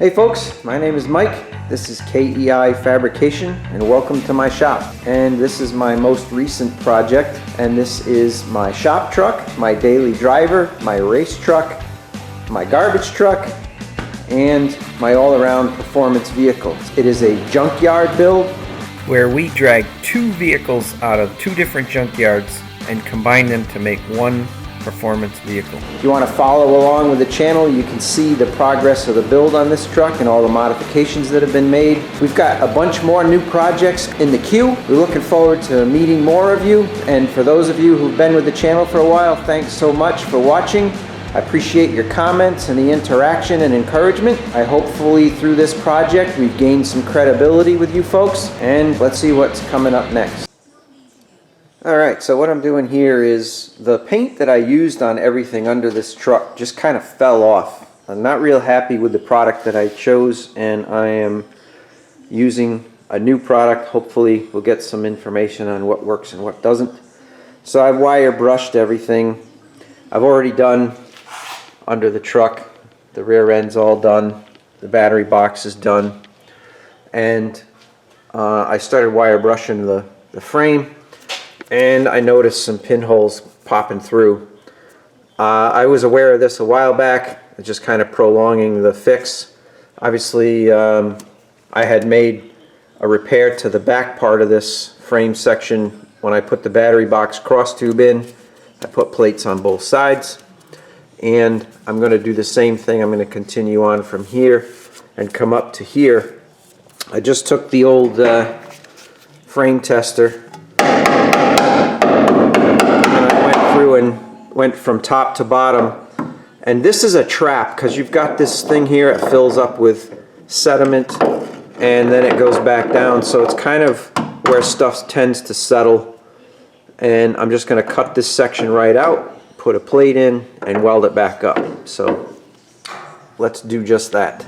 Hey folks, my name is Mike. This is KEI Fabrication and welcome to my shop. And this is my most recent project, and this is my shop truck, my daily driver, my race truck, my garbage truck, and my all-around performance vehicle. It is a junkyard build where we drag two vehicles out of two different junkyards and combine them to make one performance vehicle. If you want to follow along with the channel, you can see the progress of the build on this truck and all the modifications that have been made. We've got a bunch more new projects in the queue. We're looking forward to meeting more of you, and for those of you who've been with the channel for a while, thanks so much for watching. I appreciate your comments and the interaction and encouragement. Hopefully through this project we've gained some credibility with you folks, and let's see what's coming up next. Alright, so what I'm doing here is the paint that I used on everything under this truck just kind of fell off. I'm not real happy with the product that I chose, and I am using a new product. Hopefully we'll get some information on what works and what doesn't. So I've wire brushed everything. I've already done under the truck. The rear end's all done. The battery box is done. And I started wire brushing the frame. And I noticed some pinholes popping through. I was aware of this a while back, just kind of prolonging the fix. Obviously, I had made a repair to the back part of this frame section when I put the battery box cross tube in. I put plates on both sides, and I'm going to do the same thing. I'm going to continue on from here and come up to here. I just took the old frame tester and went from top to bottom, and this is a trap because you've got this thing here, it fills up with sediment and then it goes back down, so it's kind of where stuff tends to settle. And I'm just going to cut this section right out, put a plate in, and weld it back up. So let's do just that.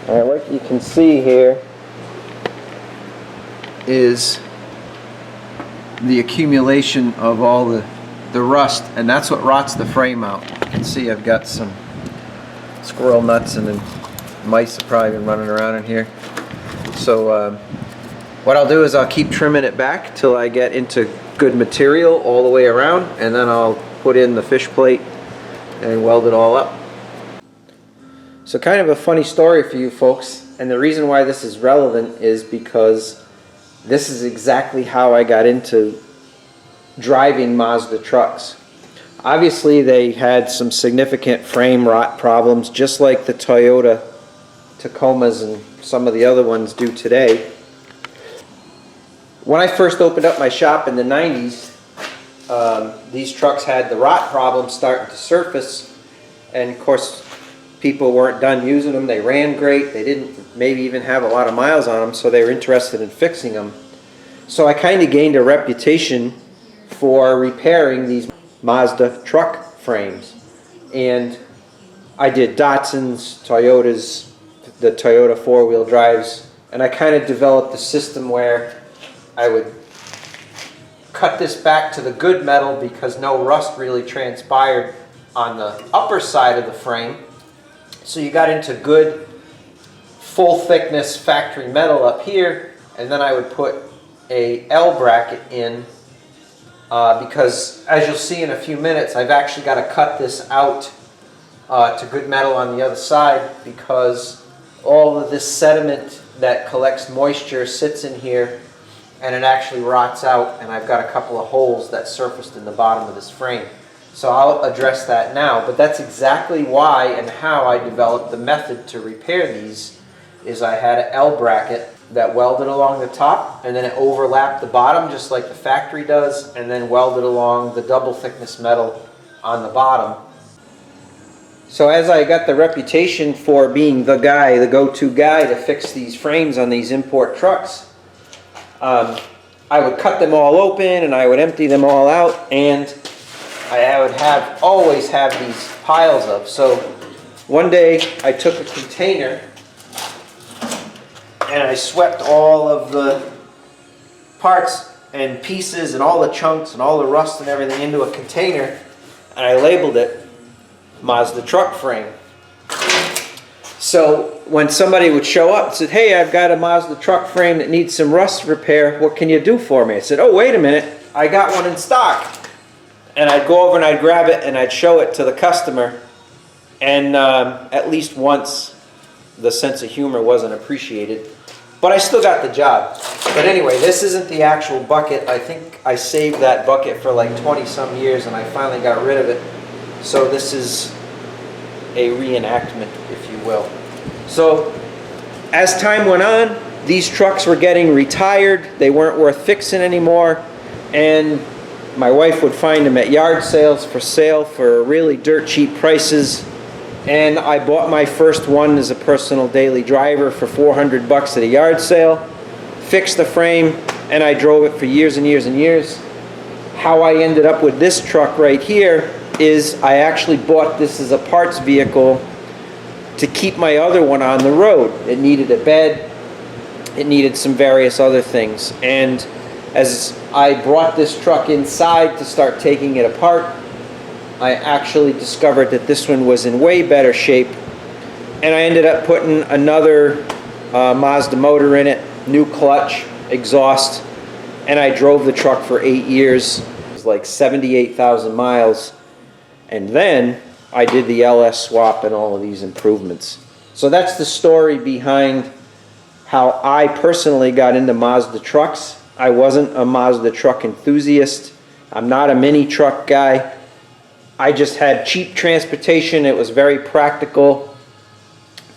Alright, what you can see here is the accumulation of all the rust, and that's what rots the frame out. You can see I've got some squirrel nuts, and then mice have probably been running around in here. So what I'll do is I'll keep trimming it back till I get into good material all the way around, and then I'll put in the fish plate and weld it all up. So kind of a funny story for you folks, and the reason why this is relevant is because this is exactly how I got into driving Mazda trucks. Obviously they had some significant frame rot problems, just like the Toyota Tacomas and some of the other ones do today. When I first opened up my shop in the 90s, these trucks had the rot problem starting to surface, and of course People weren't done using them. They ran great. They didn't maybe even have a lot of miles on them, so they were interested in fixing them. So I kind of gained a reputation for repairing these Mazda truck frames. And I did Datsuns, Toyotas, the Toyota four-wheel drives, and I kind of developed a system where I would cut this back to the good metal because no rust really transpired on the upper side of the frame. So you got into good full thickness factory metal up here, and then I would put a L bracket in because, as you'll see in a few minutes, I've actually got to cut this out to good metal on the other side because all of this sediment that collects moisture sits in here and it actually rots out, and I've got a couple of holes that surfaced in the bottom of this frame. So I'll address that now, but that's exactly why and how I developed the method to repair these. Is I had an L bracket that welded along the top, and then it overlapped the bottom just like the factory does, and then welded along the double thickness metal on the bottom. So as I got the reputation for being the guy, the go-to guy to fix these frames on these import trucks, I would cut them all open and I would empty them all out, and I would always have these piles of. So one day I took a container and I swept all of the parts and pieces and all the chunks and all the rust and everything into a container, and I labeled it Mazda truck frame. So when somebody would show up and said, "Hey, I've got a Mazda truck frame that needs some rust repair, what can you do for me?" I said, "Oh, wait a minute, I got one in stock." And I'd go over and I'd grab it and I'd show it to the customer, and at least once the sense of humor wasn't appreciated, but I still got the job. But anyway, this isn't the actual bucket. I think I saved that bucket for like 20 some years and I finally got rid of it. So this is a reenactment, if you will. So as time went on, these trucks were getting retired. They weren't worth fixing anymore, and my wife would find them at yard sales for sale for really dirt cheap prices. And I bought my first one as a personal daily driver for $400 at a yard sale, fixed the frame, and I drove it for years and years and years. How I ended up with this truck right here is I actually bought this as a parts vehicle to keep my other one on the road. It needed a bed, it needed some various other things, and as I brought this truck inside to start taking it apart, I actually discovered that this one was in way better shape, and I ended up putting another Mazda motor in it, new clutch, exhaust, and I drove the truck for 8 years. It was like 78,000 miles, and then I did the LS swap and all of these improvements. So that's the story behind how I personally got into Mazda trucks. I wasn't a Mazda truck enthusiast. I'm not a mini truck guy. I just had cheap transportation. It was very practical,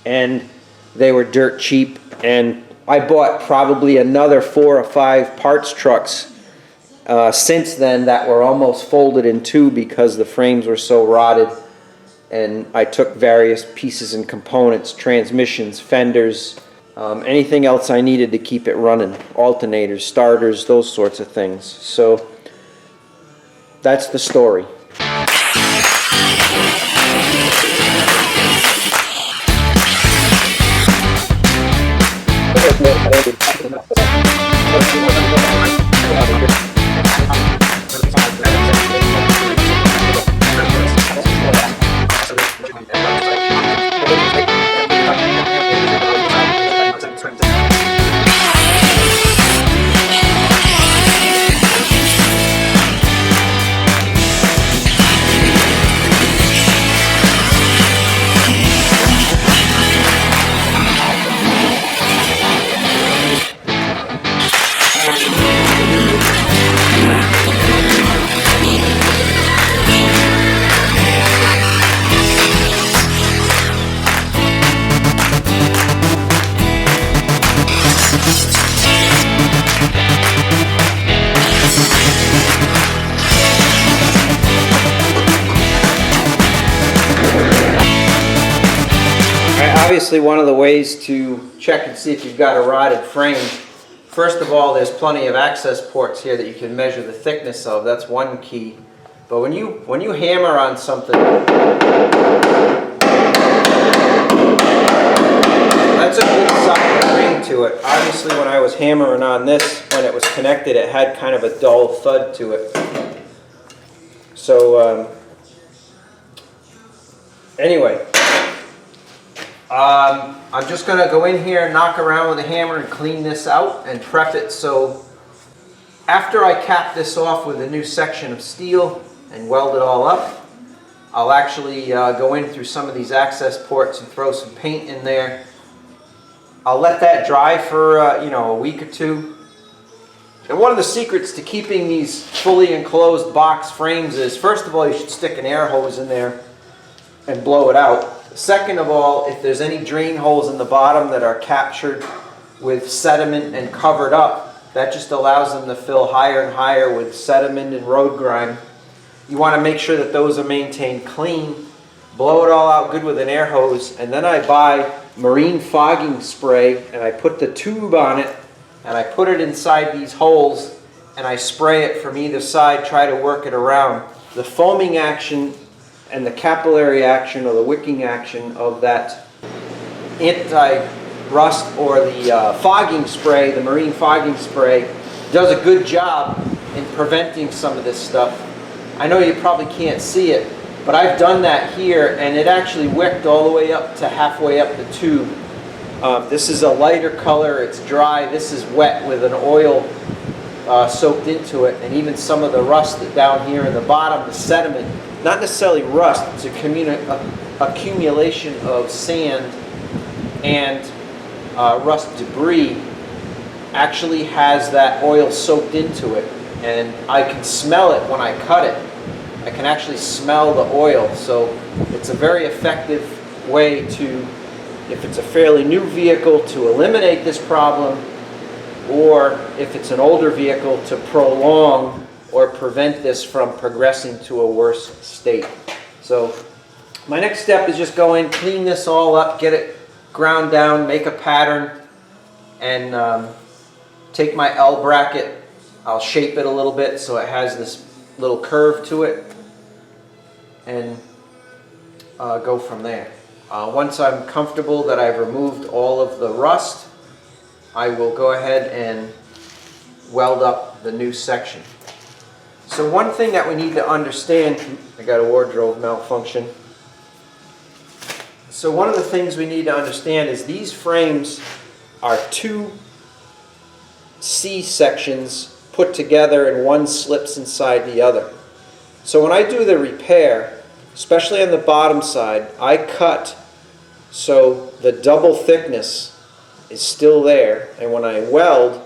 and they were dirt cheap. And I bought probably another 4 or 5 parts trucks since then that were almost folded in two because the frames were so rotted. And I took various pieces and components, transmissions, fenders, anything else I needed to keep it running, alternators, starters, those sorts of things. So that's the story. Obviously, one of the ways to check and see if you've got a rotted frame, first of all, there's plenty of access ports here that you can measure the thickness of. That's one key. But when you hammer on something, that's a good solid ring to it. Obviously, when I was hammering on this, when it was connected, it had kind of a dull thud to it. So, anyway, I'm just going to go in here, knock around with a hammer and clean this out and prep it. So after I cap this off with a new section of steel and weld it all up, I'll actually go in through some of these access ports and throw some paint in there. I'll let that dry for a week or two. And one of the secrets to keeping these fully enclosed box frames is, first of all, you should stick an air hose in there and blow it out. Second of all, if there's any drain holes in the bottom that are captured with sediment and covered up, that just allows them to fill higher and higher with sediment and road grime. You want to make sure that those are maintained clean. Blow it all out good with an air hose, and then I buy marine fogging spray and I put the tube on it and I put it inside these holes and I spray it from either side, try to work it around. The foaming action and the capillary action or the wicking action of that anti-rust or the fogging spray, the marine fogging spray, does a good job in preventing some of this stuff. I know you probably can't see it, but I've done that here and it actually wicked all the way up to halfway up the tube. This is a lighter color, it's dry. This is wet with an oil soaked into it, and even some of the rust down here in the bottom, the sediment, not necessarily rust, it's accumulation of sand and rust debris, actually has that oil soaked into it, and I can smell it when I cut it. I can actually smell the oil, so it's a very effective way to, if it's a fairly new vehicle, to eliminate this problem, or if it's an older vehicle, to prolong or prevent this from progressing to a worse state. So my next step is just go in, clean this all up, get it ground down, make a pattern, and take my L bracket. I'll shape it a little bit so it has this little curve to it, and go from there. Once I'm comfortable that I've removed all of the rust, I will go ahead and weld up the new section. So one thing that we need to understand, I got a wardrobe malfunction. So one of the things we need to understand is these frames are two C sections put together and one slips inside the other. So when I do the repair, especially on the bottom side, I cut so the double thickness is still there, and when I weld,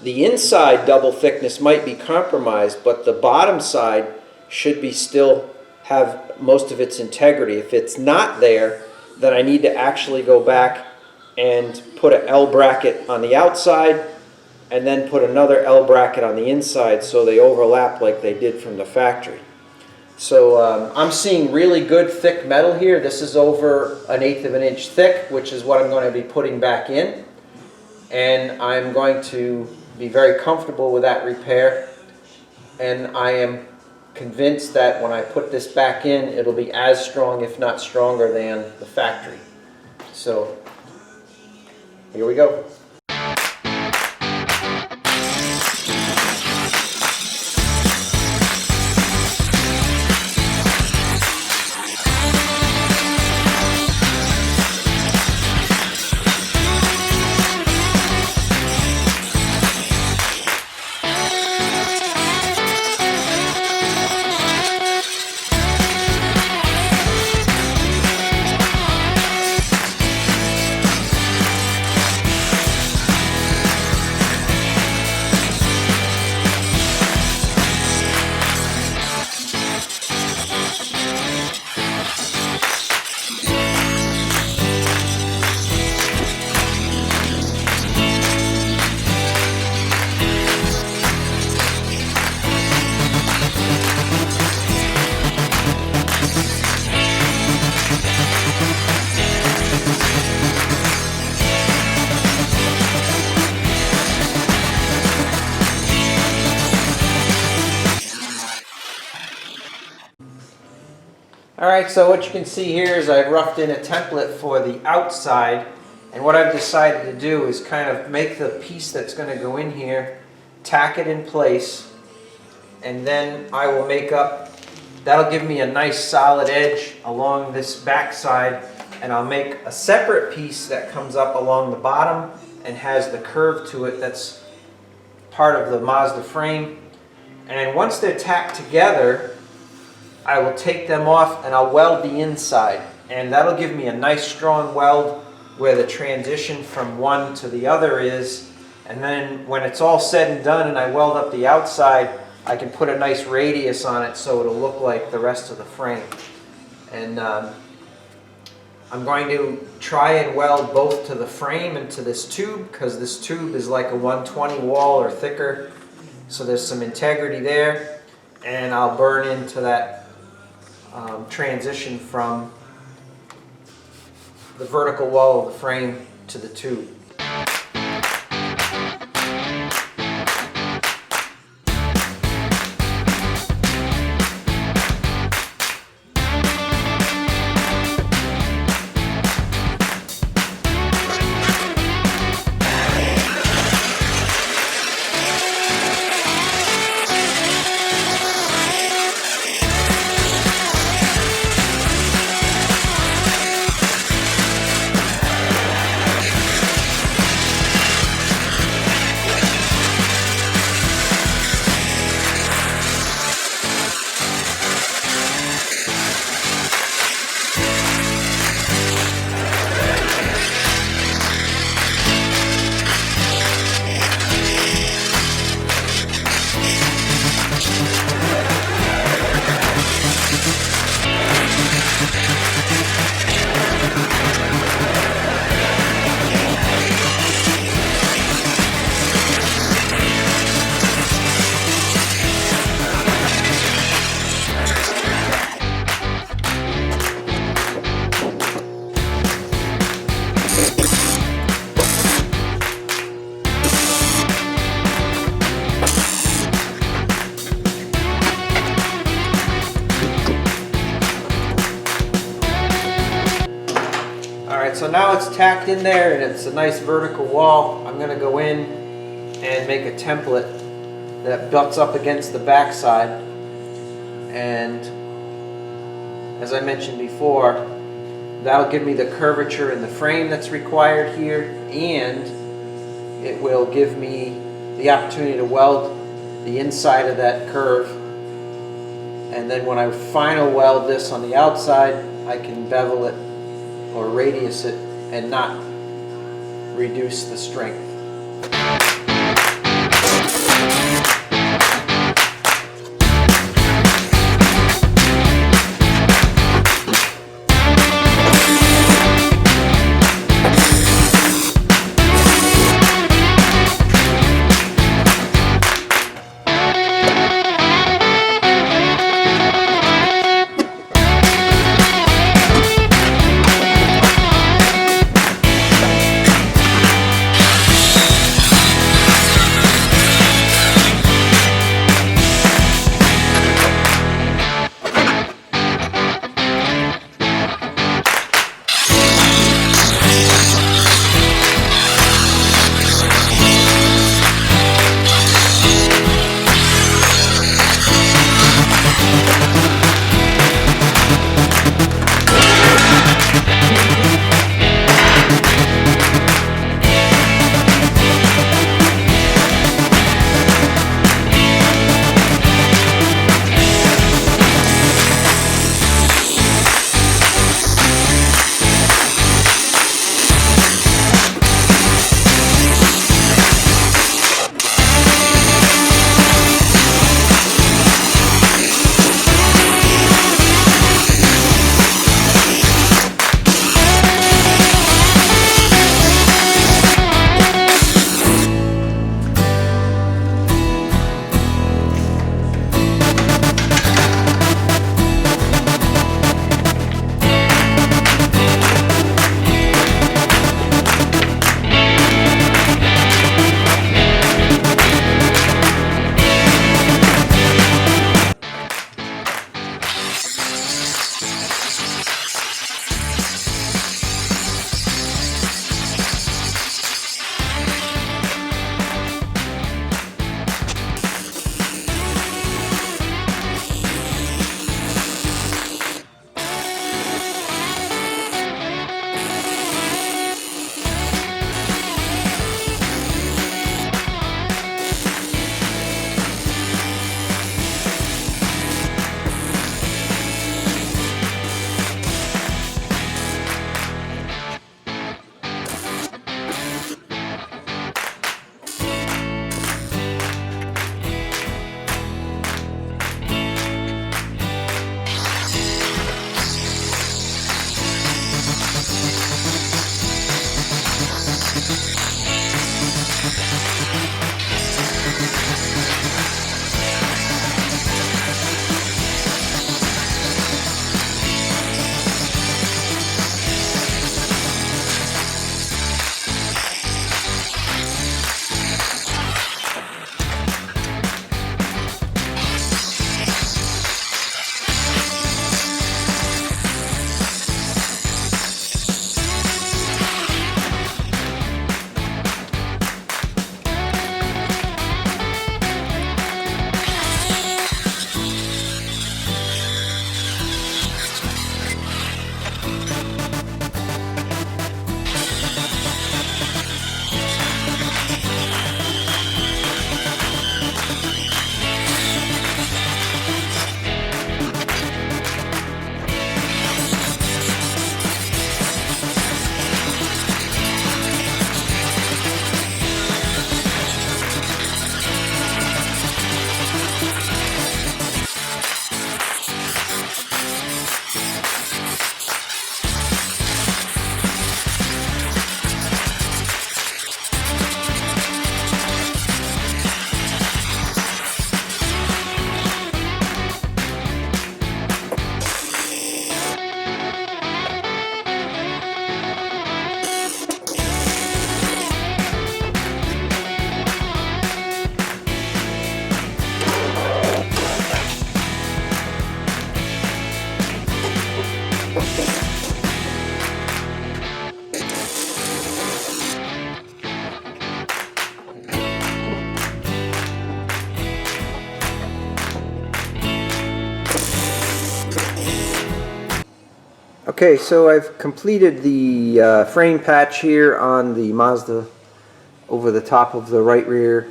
the inside double thickness might be compromised, but the bottom side should be still have most of its integrity. If it's not there, then I need to actually go back and put an L bracket on the outside and then put another L bracket on the inside so they overlap like they did from the factory. So I'm seeing really good thick metal here. This is over 1/8 of an inch thick, which is what I'm going to be putting back in. And I'm going to be very comfortable with that repair. And I am convinced that when I put this back in, it'll be as strong, if not stronger, than the factory. So here we go. Alright, so what you can see here is I've roughed in a template for the outside, and what I've decided to do is kind of make the piece that's going to go in here, tack it in place, and then I will make up, that'll give me a nice solid edge along this back side, and I'll make a separate piece that comes up along the bottom and has the curve to it that's part of the Mazda frame. And once they're tacked together, I will take them off and I'll weld the inside, and that'll give me a nice strong weld where the transition from one to the other is. And then when it's all said and done and I weld up the outside, I can put a nice radius on it so it'll look like the rest of the frame. And I'm going to try and weld both to the frame and to this tube, because this tube is like a 120 wall or thicker, so there's some integrity there, and I'll burn into that transition from the vertical wall of the frame to the tube. So now it's tacked in there and it's a nice vertical wall. I'm going to go in and make a template that butts up against the back side, and as I mentioned before, that'll give me the curvature in the frame that's required here, and it will give me the opportunity to weld the inside of that curve, and then when I final weld this on the outside, I can bevel it or radius it and not reduce the strength. Okay, so I've completed the frame patch here on the Mazda over the top of the right rear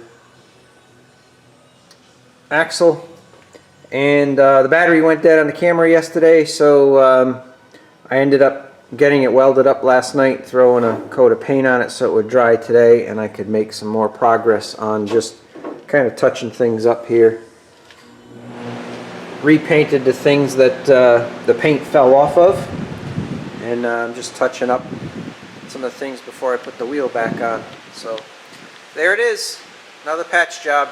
axle, and the battery went dead on the camera yesterday, so I ended up getting it welded up last night, throwing a coat of paint on it so it would dry today and I could make some more progress on just kind of touching things up here. Repainted the things that the paint fell off of, and I'm just touching up some of the things before I put the wheel back on. So there it is, another patch job.